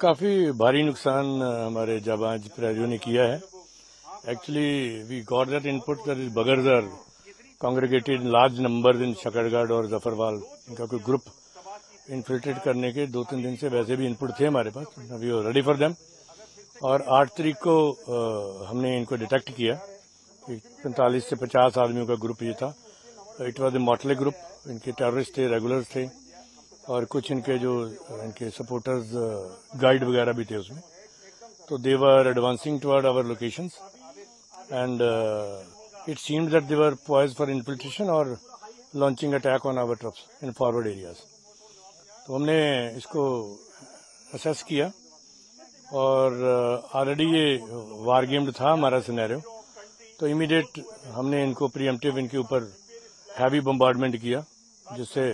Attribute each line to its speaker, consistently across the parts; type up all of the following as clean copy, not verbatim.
Speaker 1: काफ़ी भारी नुकसान हमारे जाबाज प्रहरियों ने किया है। Actually we got that input that is buggers are congregated in large number in Shakargarh और जफरवाल। इनका कोई ग्रुप इन्फिल्ट्रेट करने के 2-3 दिन से वैसे भी इनपुट थे हमारे पास, we are ready for them. और 8 तारीख को हमने इनको डिटेक्ट किया कि 45 से 50 आदमियों का ग्रुप ये था। इट वॉज ए मॉटले ग्रुप, इनके टेररिस्ट थे, रेगुलर्स थे और कुछ इनके जो इनके सपोर्टर्स गाइड वगैरह भी थे उसमें। तो they were advancing toward our locations and it seemed that they were poised for infiltration और launching attack on our troops in forward areas. तो हमने इसको असेस किया और ऑलरेडी ये वार गेम्ड था हमारा सिनेरियो। तो इमीडिएट हमने इनको प्रीएम्प्टिव इनके ऊपर हैवी बम्बार्डमेंट किया, जिससे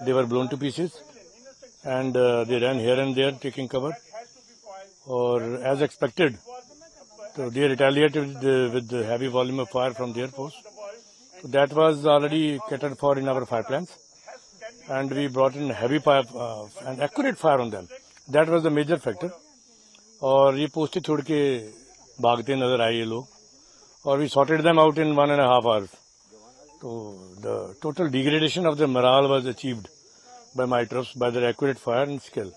Speaker 1: they were blown to pieces and they ran here and there taking cover, or as expected so they retaliated with the heavy volume of fire from their post. So that was already catered for in our fire plans and we brought in heavy fire and accurate fire on them. That was the major factor. और ये पोस्टें छोड़ के भागते नजर आए ये लोग और we sorted them out in 1.5 hours. So the total degradation of the morale was achieved by my troops by their accurate fire and skill.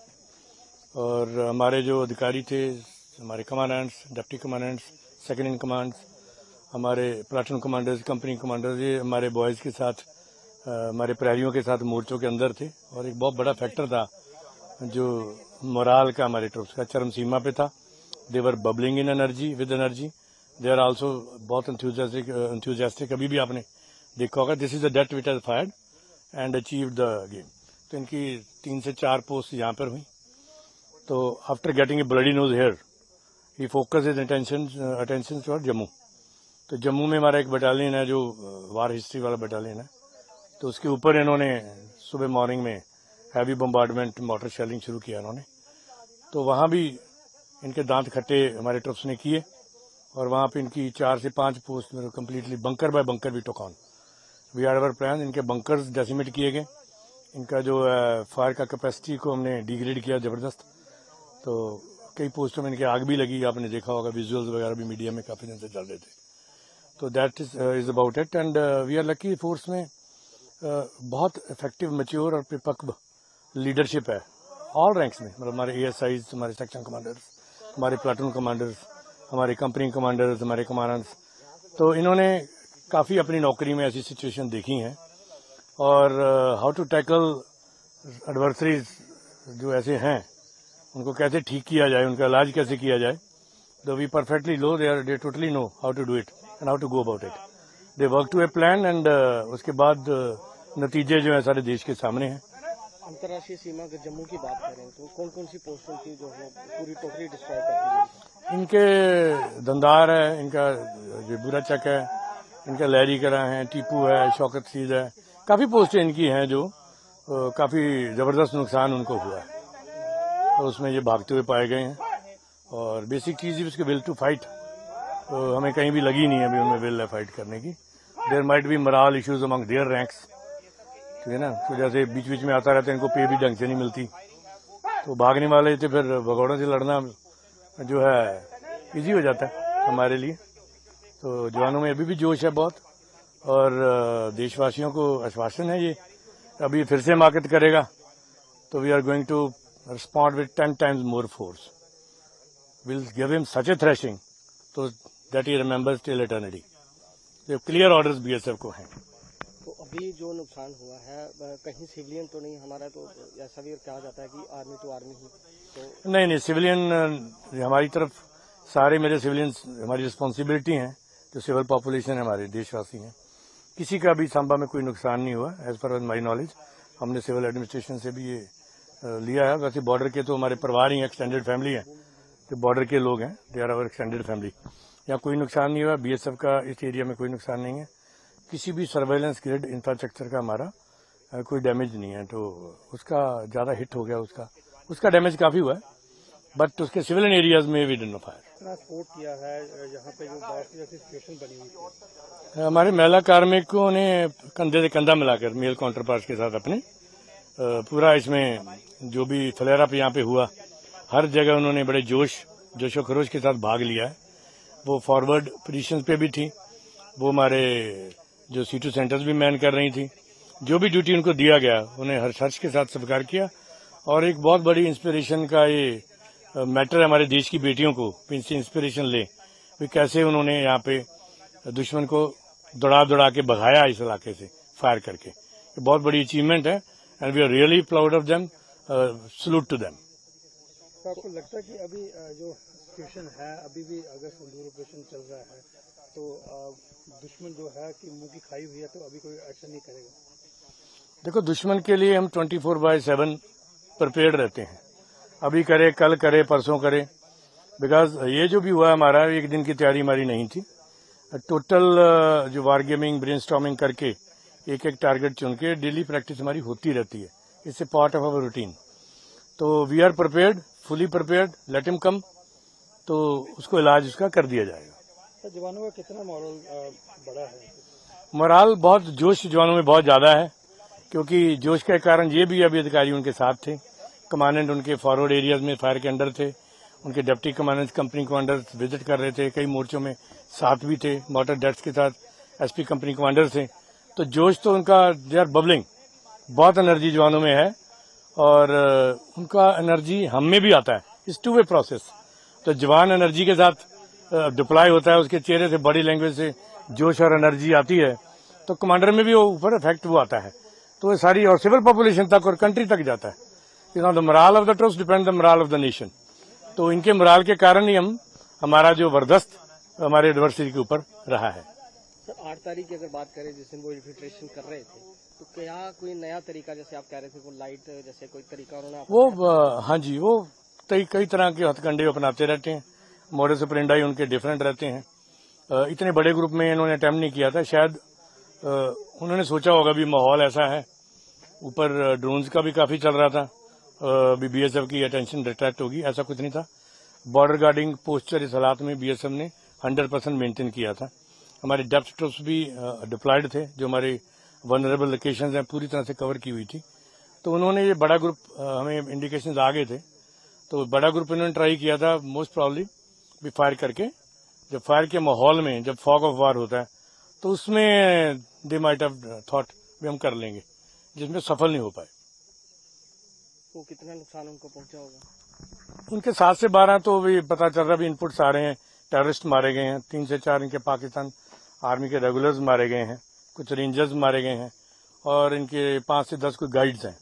Speaker 1: और हमारे जो अधिकारी थे, हमारे commandants, deputy commandants, second in commands, हमारे प्लाटून कमांडर्स, कंपनी कमांडर्स, ये हमारे boys के साथ, हमारे प्रहरियों के साथ मोर्चों के अंदर थे। और एक बहुत बड़ा फैक्टर था जो मोराल का हमारे ट्रूप्स का चरम सीमा पे था। They were bubbling in energy with energy. They are also बहुत एंथुजियास्टिक। अभी भी आपने देखा होगा, this is the date which has fired and achieve the game. तो इनकी 3 से 4 पोस्ट यहाँ पर हुई। तो after getting a bloody nose here he focus is attention toward Jammu. तो जम्मू में हमारा एक बटालियन है जो वार हिस्ट्री वाला बटालियन है। तो उसके ऊपर इन्होंने सुबह मॉर्निंग में हैवी बम्बार्डमेंट मोटर शेलिंग शुरू किया इन्होंने। तो वहाँ भी इनके दांत खट्टे हमारे ट्रुप्स ने किए और वहाँ पे इनकी 4 से 5 पोस्ट में कम्प्लीटली बंकर बाय बंकर भी took on. We are our plan. इनके बंकर्स डेसिमेट किए गए। इनका जो फायर का कैपेसिटी को हमने डिग्रेड किया ज़बरदस्त। तो कई पोस्टों में इनकी आग भी लगी, आपने देखा होगा, विजुअल्स वगैरह भी मीडिया में काफ़ी दिन से चल रहे थे। तो that is about it and we are lucky. Force में बहुत इफेक्टिव, मैच्योर और परिपक्व लीडरशिप है ऑल रैंक्स में। मतलब हमारे ASIs, हमारे सेक्शन कमांडर्स, हमारे प्लाटून कमांडर्स, हमारे कंपनी कमांडर्स, हमारे कमांडेंट्स। तो इन्होंने काफ़ी अपनी नौकरी में ऐसी सिचुएशन देखी हैं और हाउ टू टैकल एडवर्सरीज जो ऐसे हैं, उनको कैसे ठीक किया जाए, उनका इलाज कैसे किया जाए। तो we perfectly know they totally know how to do it and how to go about it. They work to a plan एंड उसके बाद नतीजे जो है सारे देश के सामने हैं।
Speaker 2: अंतर्राष्ट्रीय सीमा अगर जम्मू की बात करें तो कौन कौन सी पोस्टों की जो है पूरी टोकरी डिस्ट्रॉय कर दी गई?
Speaker 1: इनके दंदार है, इनका जो बुरा चक है, इनका लहरी करा है, टीपू है, शौकत सीध है, काफ़ी पोस्टें इनकी हैं जो काफ़ी ज़बरदस्त नुकसान उनको हुआ है। तो उसमें ये भागते हुए पाए गए हैं और बेसिक चीज़ ही उसके विल टू फाइट तो हमें कहीं भी लगी नहीं है अभी उनमें विल है फाइट करने की। There might be moral issues among their ranks, ठीक है ना। तो जैसे बीच बीच में आता रहता है, इनको पे भी ढंग से नहीं मिलती, तो भागने वाले थे, फिर भगौड़ों से लड़ना जो है ईजी हो जाता है हमारे लिए। तो जवानों में अभी भी जोश है बहुत और देशवासियों को आश्वासन है ये अभी फिर से हिमाकत करेगा। तो we are going to respond with 10 times more force. We'll give him such a thrashing so that he remembers till eternity. ये क्लियर ऑर्डर्स BSF को हैं।
Speaker 2: तो अभी जो नुकसान हुआ है कहीं सिविलियन तो नहीं, हमारा तो ऐसा भी कहा जाता है कि आर्मी टू आर्मी ही तो
Speaker 1: नहीं, सिविलियन हमारी तरफ सारे मेरे सिविलियंस हमारी रिस्पॉन्सिबिलिटी हैं। जो सिविल पॉपुलेशन है हमारे देशवासी हैं, किसी का भी सांबा में कोई नुकसान नहीं हुआ एज पर माई नॉलेज। हमने सिविल एडमिनिस्ट्रेशन से भी ये लिया है। वैसे बॉर्डर के तो हमारे परिवार ही हैं, एक्सटेंडेड फैमिली है, जो बॉर्डर के लोग हैं, they are our extended family. यहाँ कोई नुकसान नहीं हुआ। BSF का इस एरिया में कोई नुकसान नहीं है। किसी भी सर्वेलेंस ग्रिड इंफ्रास्ट्रक्चर का हमारा कोई डैमेज नहीं है। तो उसका ज़्यादा हिट हो गया, उसका डैमेज काफ़ी हुआ है, बट उसके सिविलियन एरियाज में भी डिडंट फायर।
Speaker 2: सपोर्ट किया है यहाँ पे जो बाढ़ की सिचुएशन बनी हुई थी,
Speaker 1: हमारे महिला कार्मिकों ने कंधे से कंधा मिलाकर मेल काउंटर पार्ट्स के साथ अपने पूरा इसमें जो भी फ्लेयर अप यहाँ पे हुआ हर जगह उन्होंने बड़े जोशो खरोश के साथ भाग लिया है। वो फॉरवर्ड पोजीशन पे भी थी, वो हमारे जो C2 सेंटर्स भी मैन कर रही थी। जो भी ड्यूटी उनको दिया गया उन्हें हर्ष के साथ स्वीकार किया। और एक बहुत बड़ी इंस्पिरेशन का ये मैटर है हमारे देश की बेटियों को, इनसे इंस्पिरेशन ले भी कैसे उन्होंने यहाँ पे दुश्मन को दौड़ा के भगाया इस इलाके से फायर करके। ये बहुत बड़ी अचीवमेंट है and we are really proud of them, salute to them.
Speaker 3: तो आपको लगता है कि अभी जो सिचुएशन है, अभी भी अगर सिंदूर ऑपरेशन चल रहा है तो दुश्मन जो है कि मुंह की खाई हुई है, तो अभी कोई एक्शन नहीं करेगा?
Speaker 1: देखो, दुश्मन के लिए हम 24/7 प्रिपेयर्ड रहते हैं। अभी करे, कल करे, परसों करे, बिकॉज ये जो भी हुआ हमारा एक दिन की तैयारी हमारी नहीं थी। टोटल जो वार गेमिंग ब्रेनस्टॉर्मिंग करके एक एक टारगेट चुन के डेली प्रैक्टिस हमारी होती रहती है। It's a part of our routine. तो we are prepared, fully prepared, let him come, तो उसको इलाज उसका कर दिया जाएगा।
Speaker 3: तो जवानों का कितना मॉरल बड़ा है?
Speaker 1: मोराल बहुत, जोश जवानों में बहुत ज्यादा है, क्योंकि जोश के कारण ये भी अभी अधिकारी उनके साथ थे। कमांडेंट उनके फॉरवर्ड एरियाज में फायर के अंडर थे, उनके deputy commandant company commander visit कर रहे थे, कई मोर्चों में साथ भी थे, मोटर डेट्स के साथ एसपी कंपनी कमांडर थे। तो जोश तो उनका, दे आर बबलिंग, बहुत एनर्जी जवानों में है और उनका एनर्जी हम में भी आता है। It's two way process. तो जवान एनर्जी के साथ डिप्लॉय होता है, उसके चेहरे से, बॉडी लैंग्वेज से जोश और एनर्जी आती है, तो कमांडर में भी वो ऊपर इफेक्ट वो आता है। तो ये सारी और सिविल पॉपुलेशन तक और कंट्री तक जाता है। The moral of the troops depend the moral of the nation. तो इनके मोरल के कारण ही हमारा जो वर्दस्त हमारे एडवर्सरी के ऊपर रहा है।
Speaker 2: सर, 8 तारीख की अगर बात करें, जिस दिन वो इन्फिल्ट्रेशन कर रहे थे, तो क्या कोई नया तरीका, जैसे आप कह रहे थे वो लाइट जैसे कोई तरीका उन्होंने
Speaker 1: वो हाँ जी, वो कई तरह के हथकंडे अपनाते रहते हैं। मोडस ऑपरेंडी उनके डिफरेंट रहते हैं। इतने बड़े ग्रुप में इन्होंने अटेम्प्ट नहीं किया था। शायद उन्होंने सोचा होगा भी माहौल ऐसा है, ऊपर ड्रोन्स का भी काफी चल रहा था, बीएसएफ की अटेंशन डिट्रैक्ट होगी, ऐसा कुछ नहीं था। बॉर्डर गार्डिंग पोस्चर इस हालात में बीएसएफ ने 100% मेंटेन किया था। हमारे डेप्थ ट्रूप्स भी डिप्लॉयड थे, जो हमारे वनरेबल लोकेशंस हैं पूरी तरह से कवर की हुई थी। तो उन्होंने ये बड़ा ग्रुप, हमें इंडिकेशंस आ गए थे, तो बड़ा ग्रुप इन्होंने ट्राई किया था मोस्ट प्रॉब्ली भी फायर करके। जब फायर के माहौल में, जब फॉग ऑफ वार होता है, तो उसमें दे माइट हैव थॉट भी हम कर लेंगे, जिसमें सफल नहीं हो पाए।
Speaker 2: तो कितना नुकसान उनको पहुंचा होगा?
Speaker 1: उनके 7 से 12 तो भी पता चल रहा है, इनपुट्स आ रहे हैं। टेररिस्ट मारे गए हैं, 3 से 4 इनके पाकिस्तान आर्मी के रेगुलर्स मारे गए हैं, कुछ रेंजर्स मारे गए हैं, और इनके 5 से 10 कोई गाइड्स हैं,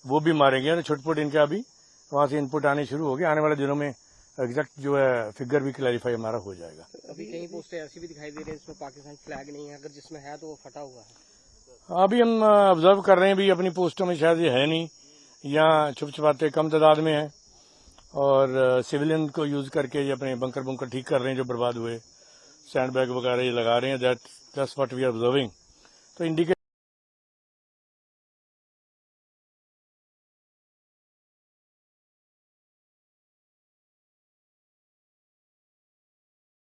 Speaker 1: वो भी मारे गए हैं। छुटपुट इनके अभी वहां से इनपुट आने शुरू हो गए। आने वाले दिनों में एग्जैक्ट जो है फिगर भी क्लैरिफाई हमारा हो जाएगा।
Speaker 2: अभी कई पोस्टें ऐसी भी दिखाई दे रही है जिसमें पाकिस्तान फ्लैग नहीं है, अगर जिसमें है तो वो फटा हुआ है।
Speaker 1: अभी हम ऑब्जर्व कर रहे हैं भी अपनी पोस्टों में शायद ये है नहीं, या छुप छुपाते कम तादाद में है, और सिविलियन को यूज करके ये अपने बंकर ठीक कर रहे हैं जो बर्बाद हुए, सैंड बैग वगैरह ये लगा रहे हैं। That's what we are observing. तो इंडिकेट